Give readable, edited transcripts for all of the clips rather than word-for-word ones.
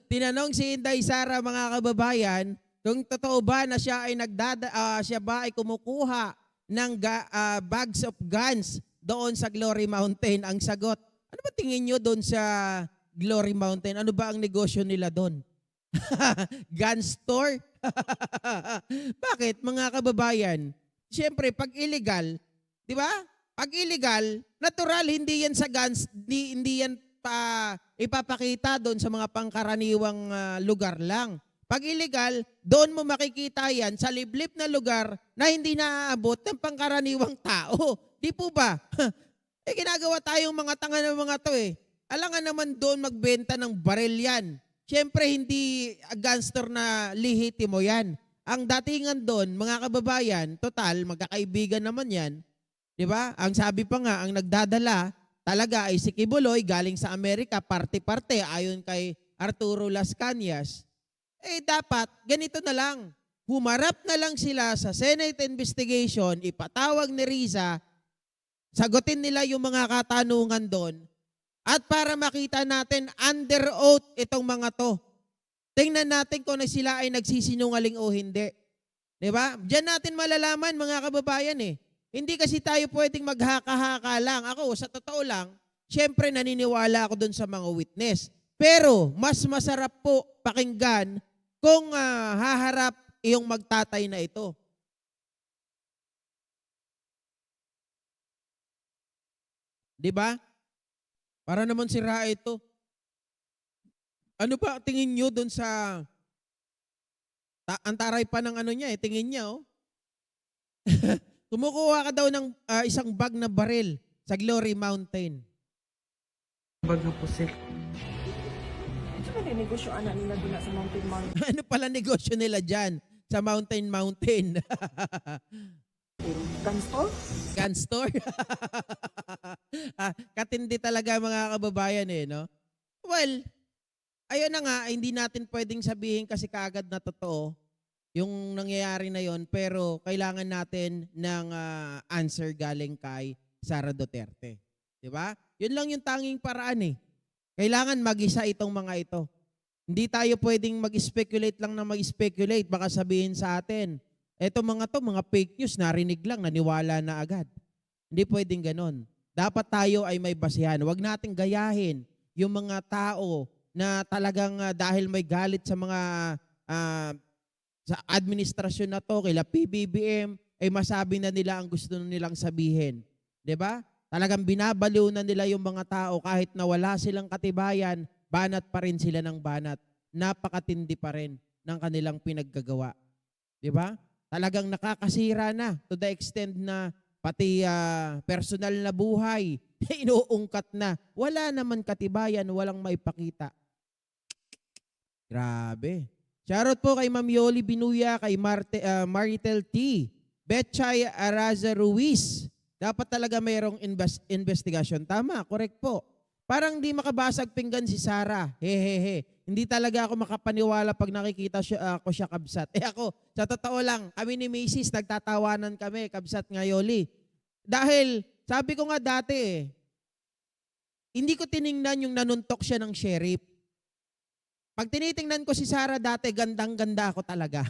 Tinanong si Inday Sara, mga kababayan, kung totoo ba na siya ay siya ba ay kumukuha ng bags of guns doon sa Glory Mountain. Ang sagot, ano ba tingin nyo doon sa Glory Mountain? Ano ba ang negosyo nila doon? Gun store? Bakit, mga kababayan? Siyempre, pag illegal, di ba? Pag illegal, natural, hindi yan sa guns, hindi yan ipapakita doon sa mga pangkaraniwang lugar lang. Pag illegal, doon mo makikita yan sa liblib na lugar na hindi naaabot ng pangkaraniwang tao. Di po ba? Ginagawa tayong mga tanga ng mga to eh. Alangan naman doon magbenta ng baril yan. Siyempre, hindi gangster na lihitimo yan. Ang datingan doon, mga kababayan, total, magkakaibigan naman yan. Di ba? Ang sabi pa nga, ang nagdadala talaga ay si Kibuloy galing sa Amerika, parte-parte, ayon kay Arturo Las Cañas. Dapat, ganito na lang. Humarap na lang sila sa Senate investigation, ipatawag ni Riza, sagutin nila yung mga katanungan doon, at para makita natin under oath itong mga to. Tingnan natin kung sila ay nagsisinungaling o hindi. Diba? Diyan natin malalaman, mga kababayan eh. Hindi kasi tayo pwedeng maghaka-haka lang. Ako, sa totoo lang, syempre naniniwala ako dun sa mga witness. Pero, mas masarap po pakinggan kung haharap iyong magtatay na ito. Diba? Para naman sira ito. Ano ba tingin nyo dun sa ang taray pa ng ano niya eh, tingin niya oh. Kumukuha ka daw ng isang bag na baril sa Glory Mountain. Bag na pusit. Ito na rin negosyo anak nila doon sa Mountain Mountain. Ano pala negosyo nila dyan sa Mountain? Gun store? Gun store? Katindi talaga, mga kababayan eh, no? Well, ayun na nga, hindi natin pwedeng sabihin kasi kaagad na totoo yung nangyayari na yon, pero kailangan natin ng answer galing kay Sara Duterte. Di ba? Yun lang yung tanging paraan eh. Kailangan mag-isa itong mga ito. Hindi tayo pwedeng mag-speculate lang na mag-speculate. Baka sabihin sa atin, eto mga to, mga fake news, narinig lang, naniwala na agad. Hindi pwedeng ganon. Dapat tayo ay may basihan. Huwag nating gayahin yung mga tao na talagang dahil may galit sa mga sa administrasyon na to, kila PBBM, ay masabi na nila ang gusto nilang sabihin. 'Di ba? Talagang binabaliw na nila yung mga tao kahit na wala silang katibayan, banat pa rin sila ng banat. Napakatindi pa rin ng kanilang pinaggagawa. 'Di ba? Talagang nakakasira na to the extent na pati personal na buhay inuungkat na. Wala naman katibayan, walang maipakita. Grabe. Shoutout po kay Ma'am Yoli Binuya, kay Maritel T, Betchay Araza Ruiz. Dapat talaga mayroong investigation. Tama, correct po. Parang di makabasag pinggan si Sara. Hehehe. Hindi talaga ako makapaniwala pag nakikita ko siya kabsat. Ako, sa totoo lang, kami ni Macy's nagtatawanan kami, kabsat nga Yoli. Dahil, sabi ko nga dati hindi ko tiningnan yung nanuntok siya ng sheriff. Pag tinitingnan ko si Sara dati, gandang-ganda ako talaga.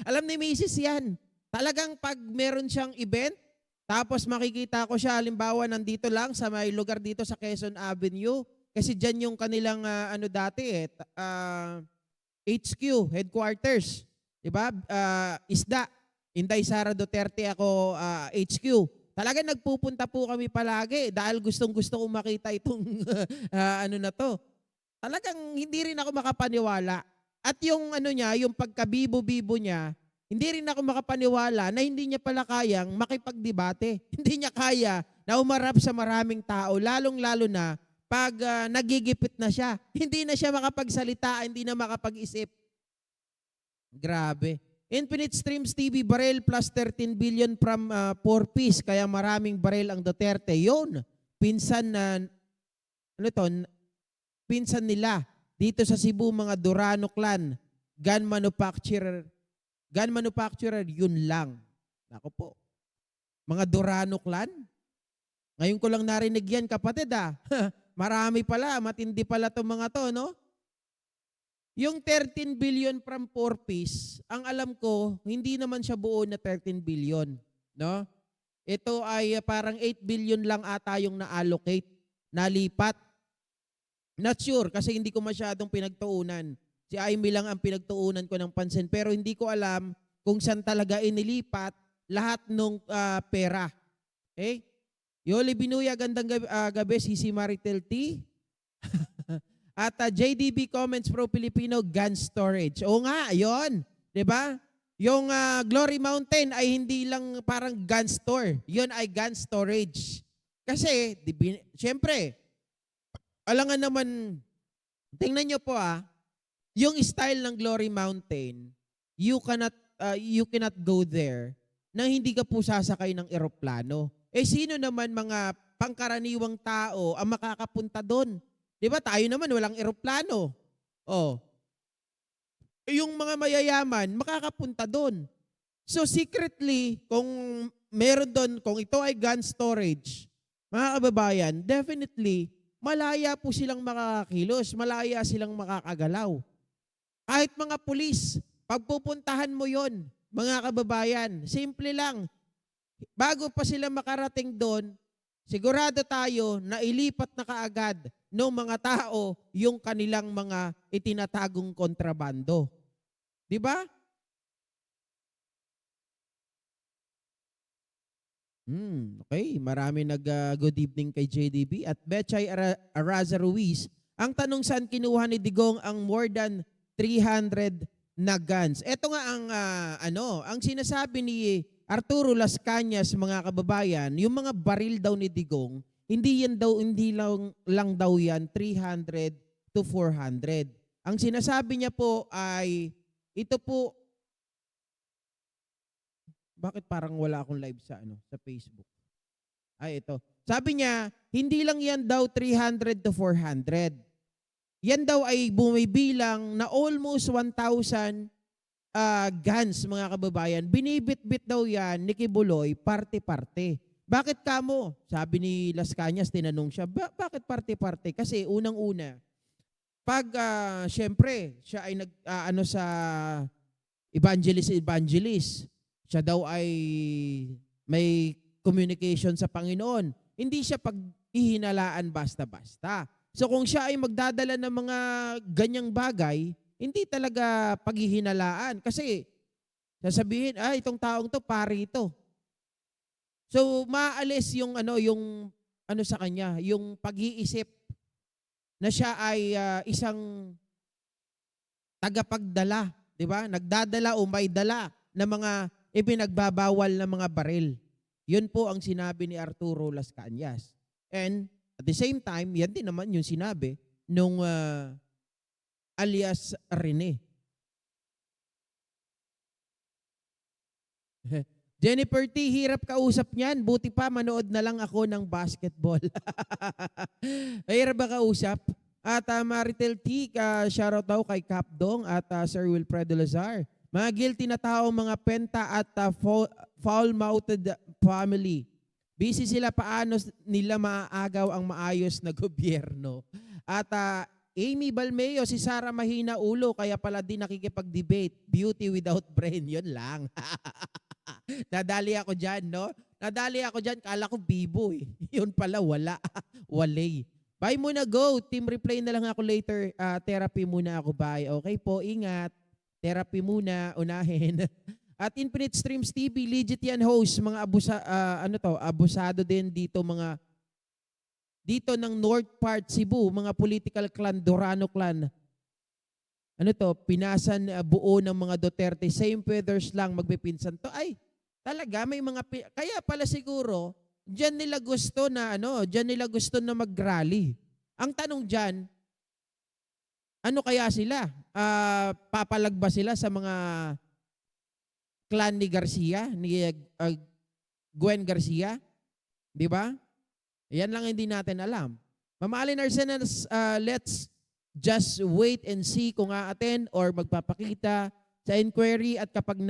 Alam ni Mrs. yan. Talagang pag meron siyang event, tapos makikita ko siya, halimbawa, nandito lang sa may lugar dito sa Quezon Avenue, kasi dyan yung kanilang HQ, headquarters. Diba? Isda. Inday Sara Duterte ako HQ. Talaga nagpupunta po kami palagi dahil gustong-gusto kong makita itong na to. Talagang hindi rin ako makapaniwala. At yung yung pagkabibo-bibo niya, hindi rin ako makapaniwala na hindi niya pala kayang makipagdebate. Hindi niya kaya na umarap sa maraming tao, lalong-lalo na pag nagigipit na siya. Hindi na siya makapagsalita, hindi na makapag-isip. Grabe. Infinite Streams TV barrel plus 13 billion from 4 piece, kaya maraming barrel ang Duterte. Yun, pinsan na, pinsan nila dito sa Cebu, mga Durano clan, gun manufacturer, yun lang. Nako po. Mga Durano clan? Ngayon ko lang narinig yan, kapatid Marami pala, matindi pala itong mga to, no? Yung 13 billion from 4Ps, ang alam ko, hindi naman siya buo na 13 billion. No? Ito ay parang 8 billion lang ata yung na-allocate, nalipat. Not sure kasi hindi ko masyadong pinagtuunan. Si Amy lang ang pinagtuunan ko ng pansin. Pero hindi ko alam kung saan talaga inilipat lahat ng pera. Okay? Yoli Binuya, gandang gabi, Sisi Maritel T. At JDB Comments Pro Filipino, gun storage. Oo nga, yun. 'Di ba? Yung Glory Mountain ay hindi lang parang gun store. Yun ay gun storage. Kasi, syempre, alangan naman, tingnan nyo po yung style ng Glory Mountain, you cannot go there nang hindi ka po sasakay ng eroplano. Eh sino naman mga pangkaraniwang tao ang makakapunta doon? 'Di ba? Tayo naman walang eroplano. Oh. Yung mga mayayaman makakapunta doon. So secretly, kung meron doon, kung ito ay gun storage, mga kababayan, definitely malaya po silang makakakilos, malaya silang makakagalaw. Kahit mga pulis, pagpupuntahan mo yon, mga kababayan, simple lang. Bago pa sila makarating doon, sigurado tayo na ilipat na kaagad ng mga tao yung kanilang mga itinatagong kontrabando. Di ba? Okay, marami good evening kay JDB at Betchay Araza Ruiz. Ang tanong, saan kinuha ni Digong ang more than 300 na guns? Ito nga ang ang sinasabi ni Arturo Las Cañas, mga kababayan, yung mga baril daw ni Digong, hindi lang daw yan 300 to 400. Ang sinasabi niya po ay ito po. Bakit parang wala akong live sa Facebook? Ay, ito. Sabi niya, hindi lang yan daw 300 to 400. Yan daw ay bumibilang na almost 1,000 guns, mga kababayan. Binibit-bit daw yan ni Kibuloy, parte-parte. Bakit kamo? Sabi ni Las Cañas, tinanong siya, bakit parte-parte? Kasi unang-una, pag syempre, siya ay sa evangelist, siya daw ay may communication sa Panginoon. Hindi siya paghihinalaan basta-basta. So kung siya ay magdadala ng mga ganyang bagay, hindi talaga paghihinalaan. Kasi sasabihin, itong taong to, pari ito. So maalis yung sa kanya, yung pag-iisip na siya ay isang tagapagdala, di ba? Nagdadala o may dala na mga ipinagbabawal na mga baril. Yun po ang sinabi ni Arturo Las Cañas. And at the same time, yan din naman yung sinabi nung alias Rene. Jennifer T, hirap kausap niyan. Buti pa, manood na lang ako ng basketball. Hirap ba kausap? At Maritel T, shoutout daw kay Capdong at Sir Wilfredo Lazar. Mga guilty na tao, mga penta at foul-mouthed family. Busy sila paano nila maaagaw ang maayos na gobyerno. At Amy Balmeo, si Sara mahina ulo, kaya pala din nakikipag-debate. Beauty without brain, yun lang. Nadali ako dyan, no? Nadali ako dyan, kala ko bibo eh. Yun pala, wala. Walay. Bye muna, go. Team replay na lang ako later. Therapy muna ako, bye. Okay po, ingat. Therapy muna, unahin. At Infinite Streams TV, legit yan host. Mga abusado din dito dito ng North Part Cebu, mga political clan, Dorano clan. Pinasan buo ng mga Duterte. Same feathers lang, magpipinsan to. Ay, talaga, may mga, kaya pala siguro, diyan nila gusto na mag-rally. Ang tanong diyan, ano kaya sila? Papalag ba sila sa mga clan ni Garcia, ni Gwen Garcia? Di ba? Yan lang hindi natin alam. Ma'am Allen Arsenas, let's just wait and see kung a-attend or magpapakita sa inquiry at kapag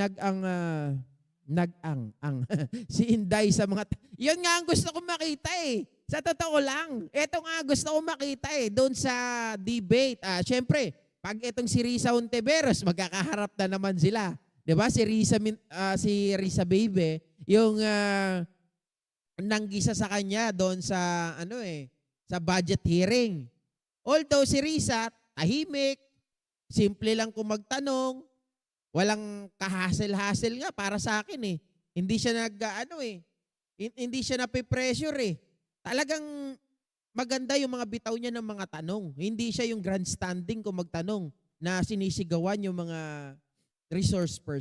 si Inday sa mga... Yun nga ang gusto ko makita eh. Sa totoo lang. Ito nga gusto ko makita eh. Doon sa debate. Siyempre, pag itong si Risa Ontiveros, magkakaharap na naman sila. 'Di ba? Si Risa Baby, yung nanggisa sa kanya doon sa sa budget hearing. Although si Risa tahimik, simple lang kung magtanong, walang kahasel-hasel nga para sa akin eh. Hindi siya hindi siya nape-pressure eh. Talagang maganda yung mga bitaw niya ng mga tanong. Hindi siya yung grandstanding kung magtanong na sinisigawan yung mga resource person.